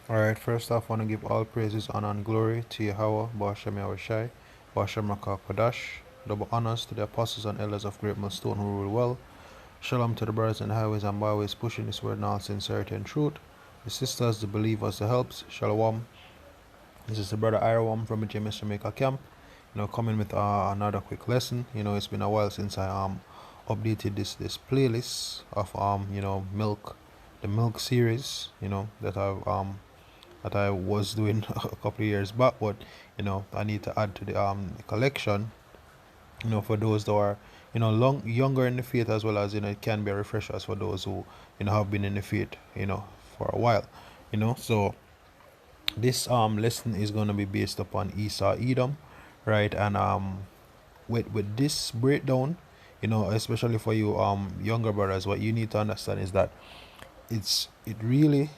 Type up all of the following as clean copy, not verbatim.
Alright, first off, I want to give all praises, honor, and glory to Yahweh, Ba'ashem Yahushai, Ba'ashem Rakah Kodash. Double honors to the apostles and elders of Great Millstone who rule well. Shalom to the brothers and highways and byways pushing this word in all sincerity and truth. The sisters, the believers, the helps. Shalom. This is the brother Irawam from the James Jamaica camp. Coming with another quick lesson. It's been a while since I updated this playlist of milk, the milk series. That I was doing a couple of years back, but I need to add to the collection. For those that are younger in the faith, as well as it can be a refresher for those who have been in the faith for a while. So this lesson is going to be based upon Esau Edom, right? And with this breakdown, especially for you younger brothers, what you need to understand is that it really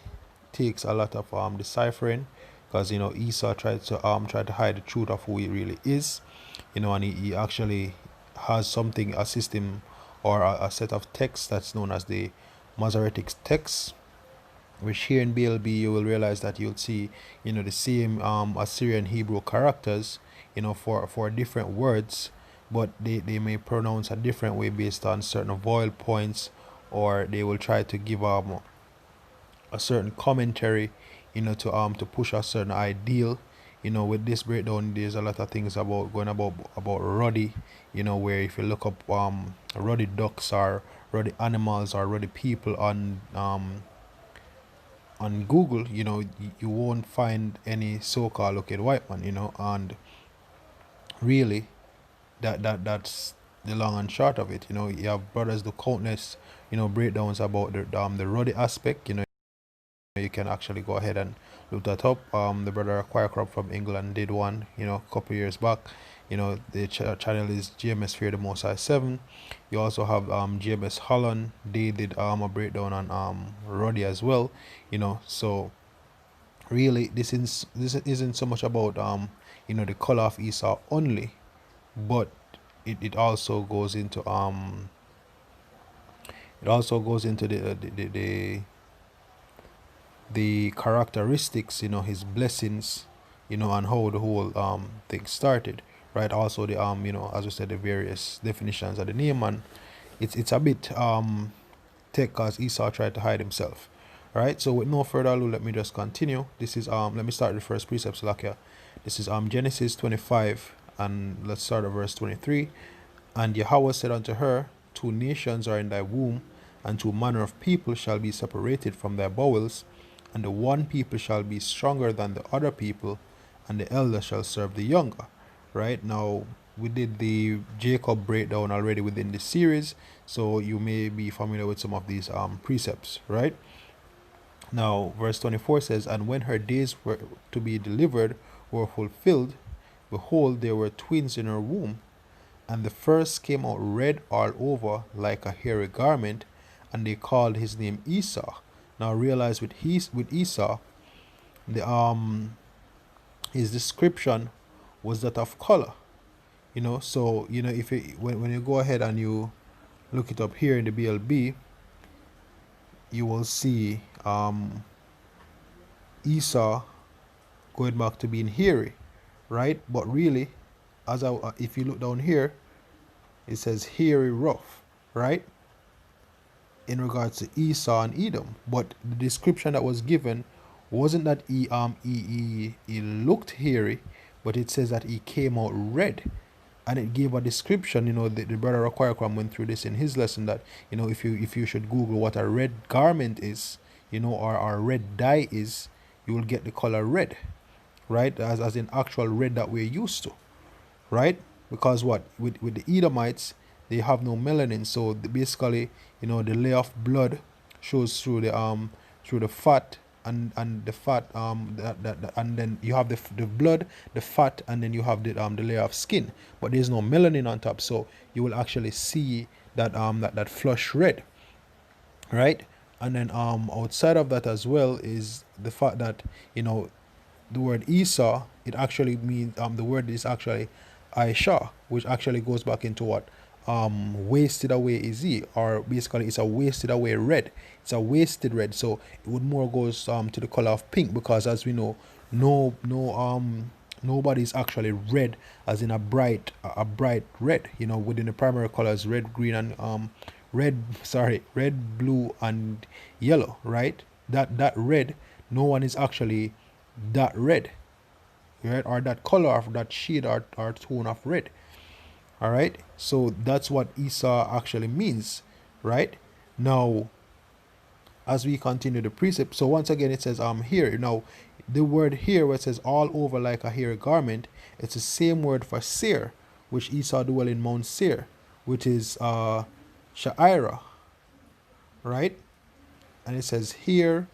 takes a lot of deciphering, because Esau tried to hide the truth of who he really is, and he actually has something, a system, or a set of texts that's known as the Masoretic text, which here in BLB you will realize that you'll see the same Assyrian Hebrew characters for different words, but they may pronounce a different way based on certain vowel points, or they will try to give a certain commentary to push a certain ideal. With this breakdown, there's a lot of things about ruddy, where if you look up ruddy ducks or ruddy animals or ruddy people on Google, you won't find any so-called looking white man, and really that's the long and short of it. You have brothers do countless breakdowns about the ruddy aspect. You can actually go ahead and look that up. The brother Choir Crop from England did one, a couple years back. The channel is GMS Fear the Most High 7. You also have GMS Holland. They did a breakdown on Roddy as well. So really this isn't so much about the color of Esau only, but it also goes into the characteristics, his blessings, and how the whole thing started, right? Also the as we said, the various definitions of the name, and it's a bit tech, because Esau tried to hide himself. Right, so with no further ado, let me just continue. This is let me start the first precept, Salakia. This is Genesis 25, and let's start at verse 23. And Yahweh said unto her, two nations are in thy womb, and two manner of people shall be separated from thy bowels, and the one people shall be stronger than the other people, and the elder shall serve the younger. Right, now we did the Jacob breakdown already within this series, so you may be familiar with some of these precepts, right? Now verse 24 says, and when her days were to be delivered were fulfilled, behold, there were twins in her womb, and the first came out red all over like a hairy garment, and they called his name Esau. Now realize with Esau, the his description was that of color. So if when you go ahead and you look it up here in the BLB, you will see Esau going back to being hairy, right? But really, if you look down here, it says hairy rough, right? In regards to Esau and Edom, but the description that was given wasn't that he looked hairy, but it says that he came out red, and it gave a description. The brother Rakwayakram went through this in his lesson, that if you should Google what a red garment is, or red dye is, you will get the color red, right? As in actual red that we're used to, right? Because what with the Edomites, they have no melanin, so basically the layer of blood shows through the fat, and the fat and then you have the blood, the fat, and then you have the layer of skin, but there's no melanin on top, so you will actually see that flush red, right? And then outside of that as well is the fact that the word Esau, it actually means the word is actually Aisha, which actually goes back into what wasted away is he, or basically it's a wasted away red. It's a wasted red, so it would more goes to the color of pink, because as we know, nobody's actually red as in a bright red. Within the primary colors, red, green, and red, blue, and yellow, right? That red, no one is actually that red, right? Or that color of that shade, or tone of red. All right, so that's what Esau actually means, right? Now, as we continue the precept, so once again it says here. Now, the word here where it says all over like a hairy garment, it's the same word for Seir, which Esau dwell in Mount Seir, which is Sha'ira, right? And it says here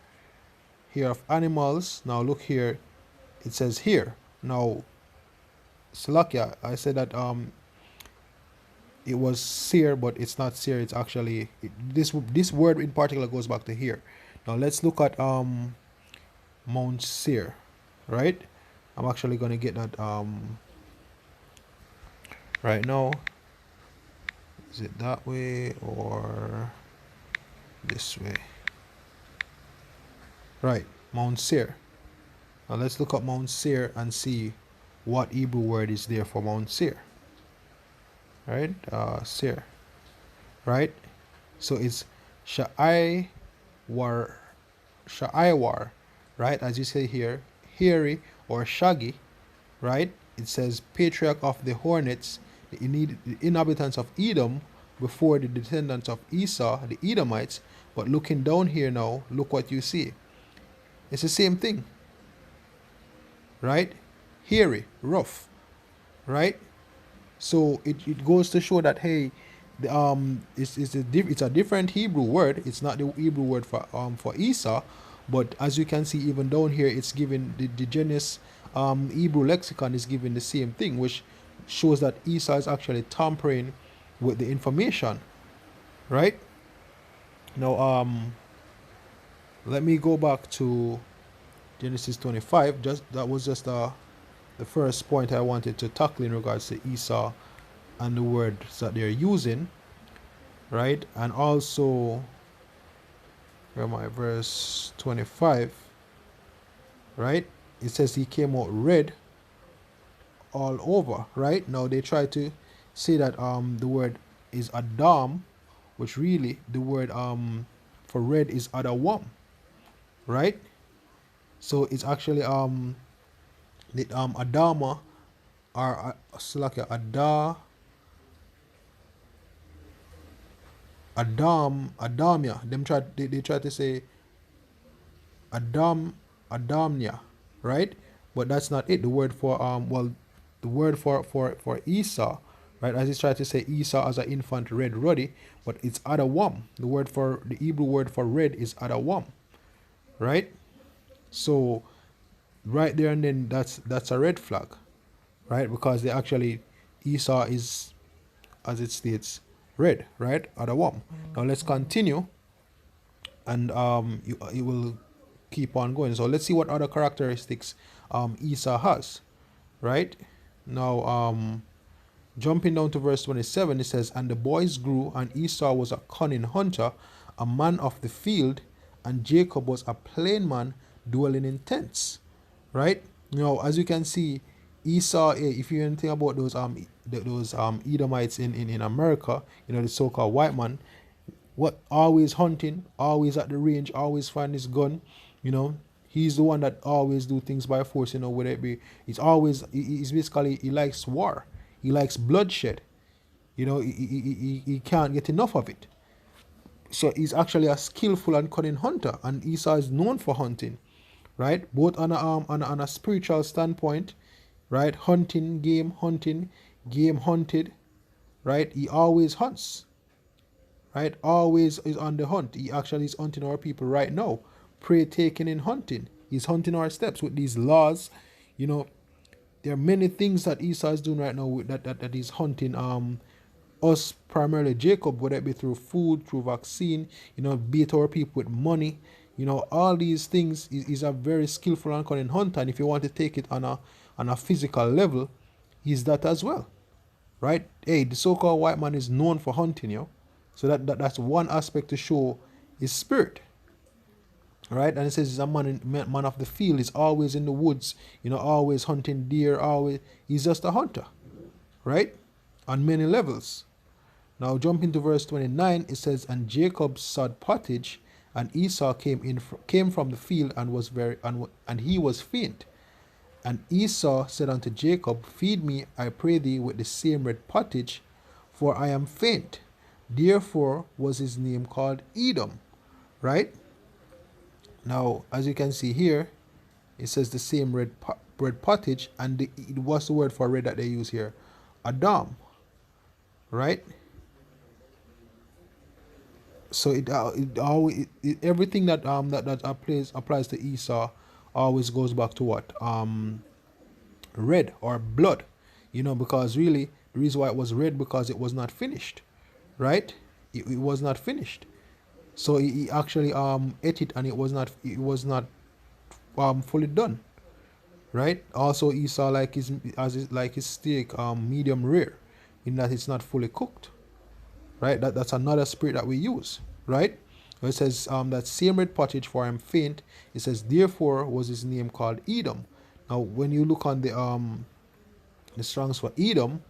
of animals. Now look here, it says here. Now, Salakia, I said that it was Seir, but it's not Seir. It's actually this word in particular goes back to here. Now let's look at Mount Seir, right? I'm actually gonna get that right now. Is it that way or this way? Right, Mount Seir. Now let's look up Mount Seir and see what Hebrew word is there for Mount Seir. Right, Seir. Right, so it's Sha'ai war, right? As you say here, hairy or shaggy, right? It says patriarch of the hornets, the inhabitants of Edom, before the descendants of Esau, the Edomites. But looking down here now, look what you see. It's the same thing, right? Hairy, rough, right? So it goes to show that, hey, it's a different Hebrew word. It's not the Hebrew word for Esau, but as you can see even down here, it's given the Genesis Hebrew lexicon is given the same thing, which shows that Esau is actually tampering with the information, right? Now let me go back to Genesis 25. That was just the first point I wanted to tackle in regards to Esau and the words that they're using, right? And also, where am I? Verse 25, right? It says he came out red all over, right? Now they try to say that the word is Adam, which really the word for red is Adawam, right? So it's actually the Adama, or like Adamia. They try to say Adamnia, right? But that's not it. The word for the word for Esau, right? As he's trying to say Esau as an infant red ruddy, but it's Adawam. The Hebrew word for red is Adawam, right? So right there and then that's a red flag, right? Because Esau is, as it states, red, right? Adawam. Now let's continue, and it will keep on going. So let's see what other characteristics Esau has, right? Now jumping down to verse 27, it says, and the boys grew, and Esau was a cunning hunter, a man of the field, and Jacob was a plain man dwelling in tents, right? Now, as you can see, Esau, if you hear anything about those Edomites in America, the so-called white man, what always hunting, always at the range, always find his gun, he's the one that always do things by force, whether it be, he's basically, he likes war, he likes bloodshed, he can't get enough of it. So he's actually a skillful and cunning hunter, and Esau is known for hunting, right? Both on a spiritual standpoint, right? Game hunted, right? He always hunts, right? Always is on the hunt. He actually is hunting our people right now. Prey taking in hunting. He's hunting our steps with these laws. There are many things that Esau is doing right now with that he's hunting us, primarily Jacob, whether it be through food, through vaccine, beat our people with money. All these things is a very skillful and cunning hunter, and if you want to take it on a physical level, he's that as well, right? Hey, the so-called white man is known for hunting, so that's one aspect to show his spirit, right? And it says he's a man of the field. He's always in the woods, always hunting deer. Always, he's just a hunter, right? On many levels. Now jump into verse 29. It says, "And Jacob sowed pottage, and Esau came from the field, and was very and he was faint. And Esau said unto Jacob, Feed me, I pray thee, with the same red pottage, for I am faint. Therefore was his name called Edom." Right? Now, as you can see here, it says the same red pottage, and what's the word for red that they use here? Adam. Right? So everything that applies to Esau always goes back to what? Red or blood, because really the reason why it was red, because it was not finished, right? It was not finished, so he actually ate it, and it was not fully done, right? Also, Esau like his steak medium rare, in that it's not fully cooked, right? That's another spirit that we use, right? It says that same red pottage, for I am faint. It says, therefore was his name called Edom. Now when you look on the Strong's for Edom,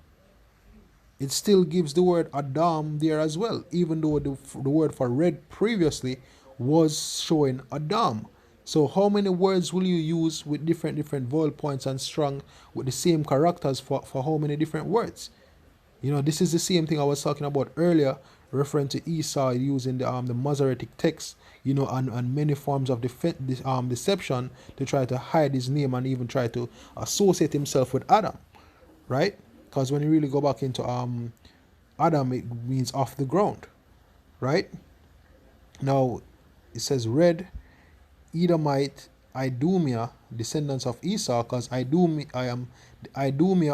it still gives the word Adam there as well, even though the word for red previously was showing Adam. So how many words will you use with different vowel points and strong with the same characters for how many different words? This is the same thing I was talking about earlier, referring to Esau using the Masoretic text, and many forms of deception to try to hide his name and even try to associate himself with Adam, right? Because when you really go back into Adam, it means off the ground, right? Now it says red, Edomite, Idumea, descendants of Esau, because Idumea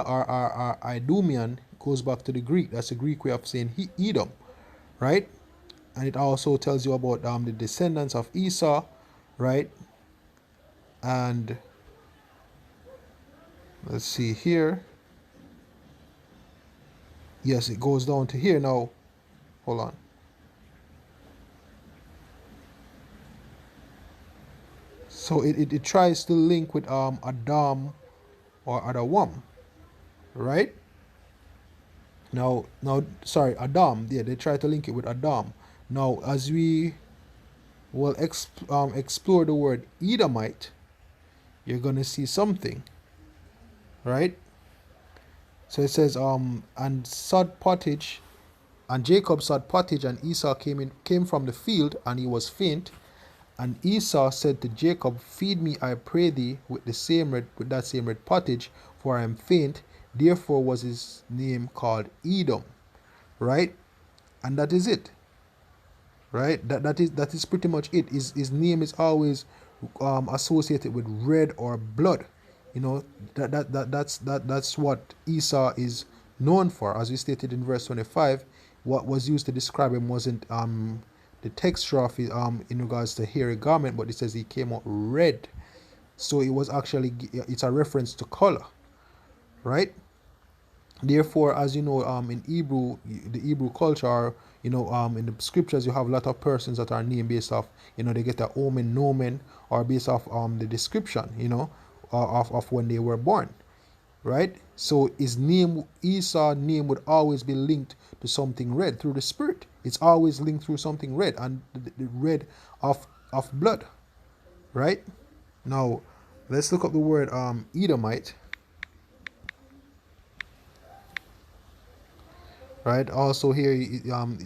or Idumean goes back to the Greek. That's the Greek way of saying Edom, right? And it also tells you about the descendants of Esau, right? And let's see here. Yes, it goes down to here now. Hold on. So it tries to link with Adam or Adawam, right? Now sorry, Adam. Yeah, they try to link it with Adam. Now as we will explore the word Edomite, you're gonna see something, right? So it says and sod pottage, and Jacob sod pottage, and Esau came from the field, and he was faint. And Esau said to Jacob, Feed me, I pray thee, with that same red pottage, for I am faint. Therefore was his name called Edom, right? And that is it, right? That is pretty much it. His name is always associated with red or blood. That's what Esau is known for. As we stated in verse 25, what was used to describe him wasn't the texture of it in regards to hairy garment, but it says he came out red. So it was actually, it's a reference to color, right? Therefore, as you know, in Hebrew, the Hebrew culture, in the scriptures, you have a lot of persons that are named based off, they get a omen, nomen, or based off the description, of when they were born, right? So his name, Esau's name, would always be linked to something red through the spirit. It's always linked through something red, and the red of blood, right? Now, let's look up the word Edomite. Right. Also here,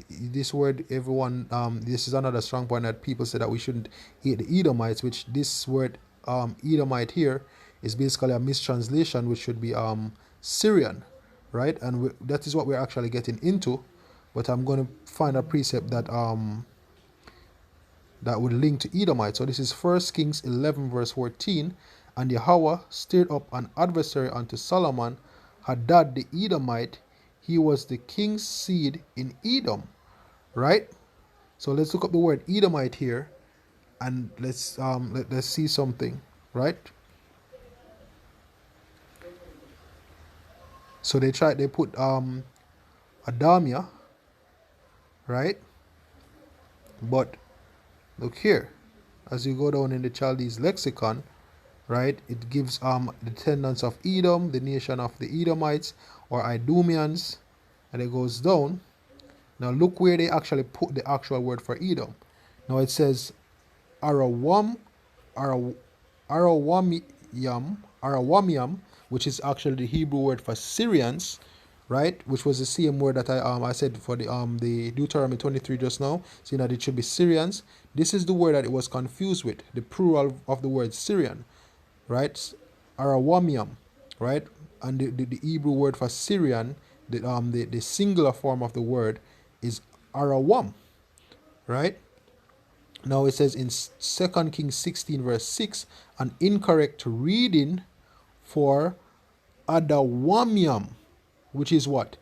this word, everyone, this is another strong point that people say that we shouldn't eat the Edomites, which this word Edomite here is basically a mistranslation, which should be Syrian, right? And that is what we're actually getting into. But I'm going to find a precept that that would link to Edomite. So this is 1 Kings 11 verse 14. And Yahweh stirred up an adversary unto Solomon, Hadad the Edomite. He was the king's seed in Edom, right? So let's look up the word Edomite here, and let's see something, right? So they put Adamia, right? But look here, as you go down in the Chaldees lexicon, right, it gives the descendants of Edom, the nation of the Edomites or Idumeans, and it goes down. Now look where they actually put the actual word for Edom. Now it says Arawam, Ara- Arawamiam, which is actually the Hebrew word for Syrians, right? Which was the same word that I said for the Deuteronomy 23 just now, saying that it should be Syrians. This is the word that it was confused with, the plural of the word Syrian, right? Arawamiam, right? And the Hebrew word for Syrian, the singular form of the word is Arawam, right? Now it says in 2 Kings 16 verse 6, an incorrect reading for Adawamiam, which is what?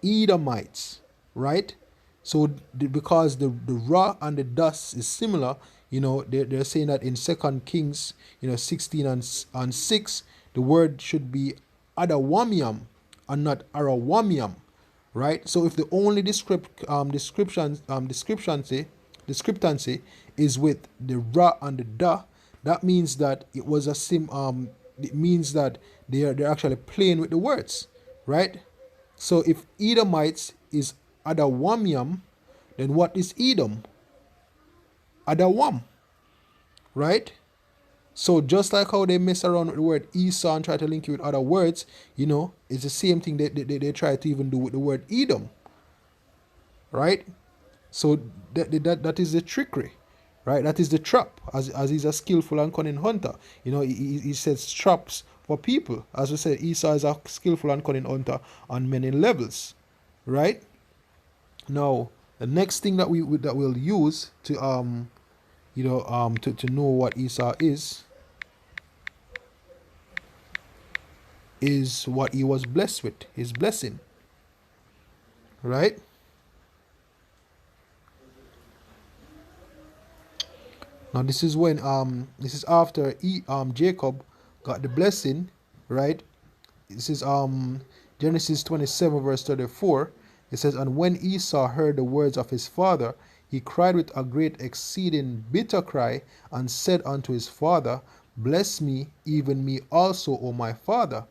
Edomites, right? So because the ra and the dust is similar, they're saying that in 2 Kings, 16 and 6, the word should be Adawamiam and not Arawamiam, right? So if the only discrepancy is with the ra and the da, that means that it was a it means that they're actually playing with the words, right? So if Edomites is Adawamiam, then what is Edom? Adawam, right? So just like how they mess around with the word Esau and try to link it with other words, it's the same thing they try to even do with the word Edom, right? So that is the trickery, right? That is the trap, as he's a skillful and cunning hunter. He sets traps for people. As we said, Esau is a skillful and cunning hunter on many levels, right? Now, the next thing that we'll use to to know what Esau is what he was blessed with, his blessing, right? Now this is after Jacob got the blessing, right? This is Genesis 27 verse 34. It says, and when Esau heard the words of his father, he cried with a great exceeding bitter cry, and said unto his father, bless me, even me also, O my father.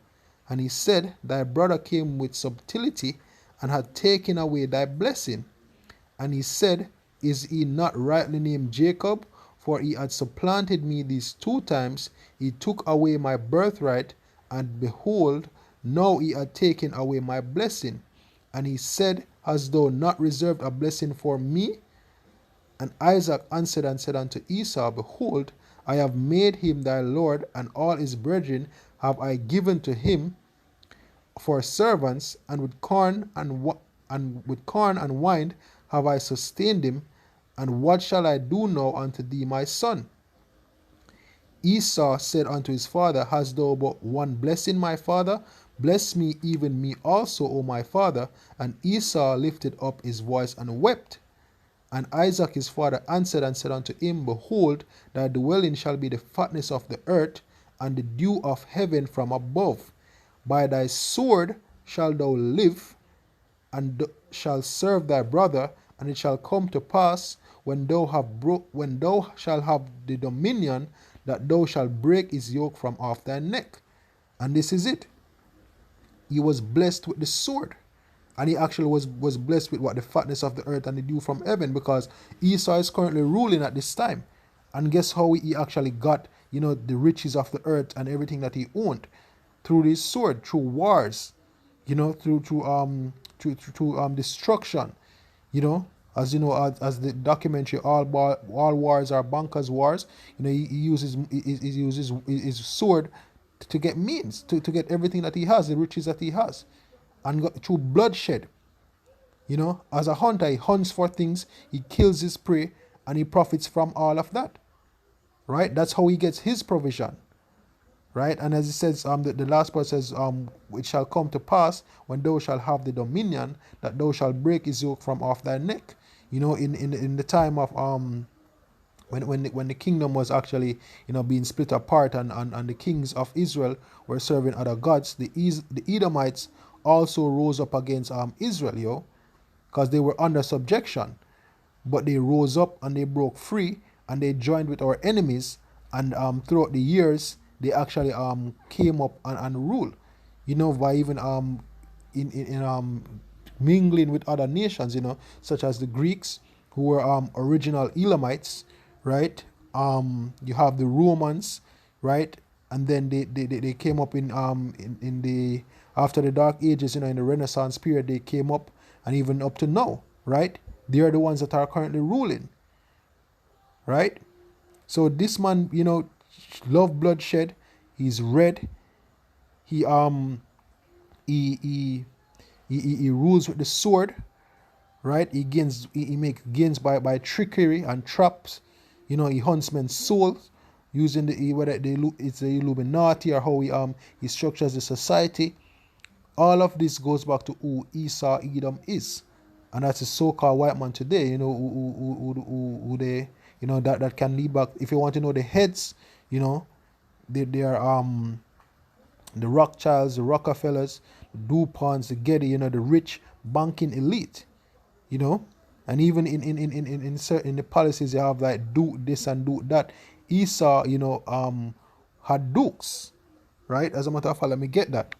And he said, thy brother came with subtlety, and had taken away thy blessing. And he said, is he not rightly named Jacob? For he had supplanted me these 2 times. He took away my birthright, and behold, now he had taken away my blessing. And he said, hast thou not reserved a blessing for me? And Isaac answered and said unto Esau, behold, I have made him thy lord, and all his brethren have I given to him for servants, and with corn and wine have I sustained him. And what shall I do now unto thee, my son? Esau said unto his father, hast thou but one blessing, my father? Bless me, even me also, O my father. And Esau lifted up his voice and wept. And Isaac his father answered and said unto him, behold, thy dwelling shall be the fatness of the earth, and the dew of heaven from above. By thy sword shalt thou live, and shalt serve thy brother. And it shall come to pass, when thou shalt have the dominion, that thou shalt break his yoke from off thy neck. And this is it. He was blessed with the sword. And he actually was blessed with what? The fatness of the earth and the dew from heaven, because Esau is currently ruling at this time. And guess how he actually got, the riches of the earth and everything that he owned? Through this sword, through wars, through destruction, as as the documentary all wars are bankers wars. He uses his sword to get means to get everything that he has, the riches that he has, and through bloodshed. As a hunter, he hunts for things, he kills his prey, and he profits from all of that, right? That's how he gets his provision, right? And as it says, the last part says, it shall come to pass, when thou shalt have the dominion, that thou shalt break his yoke from off thy neck. In the time of when the kingdom was actually being split apart, and the kings of Israel were serving other gods, the Edomites also rose up against Israel, yo, because they were under subjection. But they rose up and they broke free and they joined with our enemies. And throughout the years, they actually came up and ruled, by even in mingling with other nations, such as the Greeks, who were original Elamites, right? You have the Romans, right? And then they came up in the after the Dark Ages, in the Renaissance period, they came up, and even up to now, right? They are the ones that are currently ruling, right? So this man, love bloodshed. He's red. He he he he rules with the sword, right? He makes gains by trickery and traps. He hunts men's souls using whether it's the Illuminati or how he structures the society. All of this goes back to who Esau Edom is, and that's a so-called white man today. Who they that can lead back. If you want to know the heads, they are the Rothschilds, the Rockefellers, the DuPonts, the Getty, the rich banking elite, and even in certain the policies they have, like do this and do that. Esau, had dukes, right? As a matter of fact, let me get that.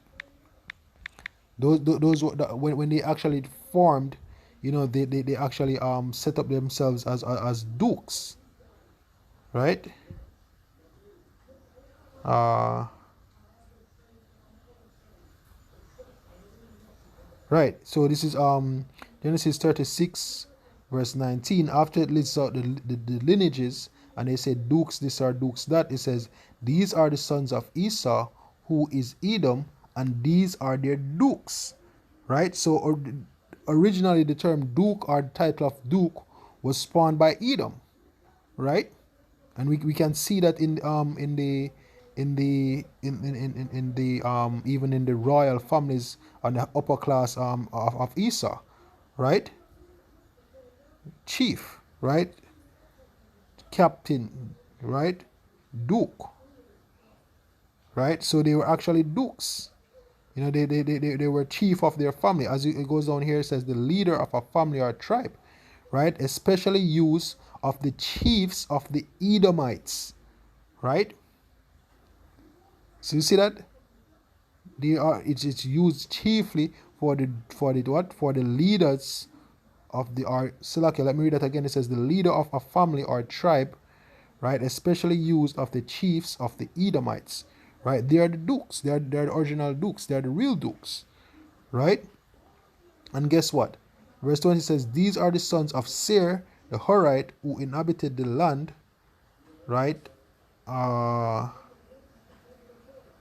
Those when they actually formed, they actually set up themselves as dukes, right? Uh, right. So this is Genesis 36, verse 19. After it lists out the lineages, and they say dukes this or dukes that, it says these are the sons of Esau, who is Edom, and these are their dukes, right? So originally the term duke, or the title of duke, was spawned by Edom, right? And we can see that in the even in the royal families and the upper class of Esau, right? Chief, right? Captain, right? Duke, right? So they were actually dukes. They were chief of their family. As it goes down here, it says the leader of a family or tribe, right? Especially use of the chiefs of the Edomites, right? So you see that it's used chiefly for the what, for the leaders of the Silaki. Let me read that again. It says the leader of a family or tribe, right? Especially used of the chiefs of the Edomites, right? They are the dukes. They're the original dukes. They're the real dukes, right? And guess what? Verse 20 says, these are the sons of Seir, the Horite, who inhabited the land, right? Well,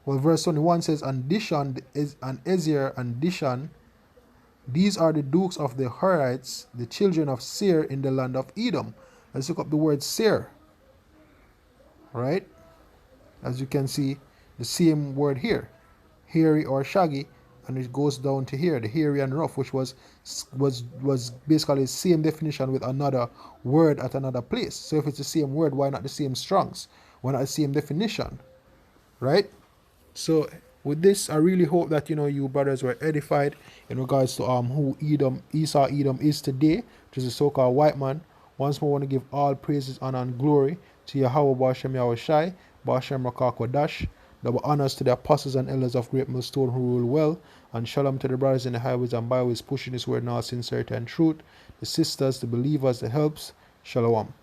verse 21 says, and Dishon, and Ezer, and Dishon, these are the dukes of the Horites, the children of Seir in the land of Edom. Let's look up the word Seir, right? As you can see, the same word here, hairy or shaggy, and it goes down to here, the hairy and rough, which was basically the same definition with another word at another place. So if it's the same word, why not the same Strongs? Why not the same definition, right? So with this, I really hope that you brothers were edified in regards to who Esau Edom is today, which is a so-called white man. Once more, I want to give all praises, honor, and glory to Yahweh Bashem Yahushai, Bashem Rakakwadash. Double honors to the apostles and elders of Great Millstone who rule well, and shalom to the brothers in the highways and byways pushing this word in all sincerity and truth, the sisters, the believers, the helps. Shalom.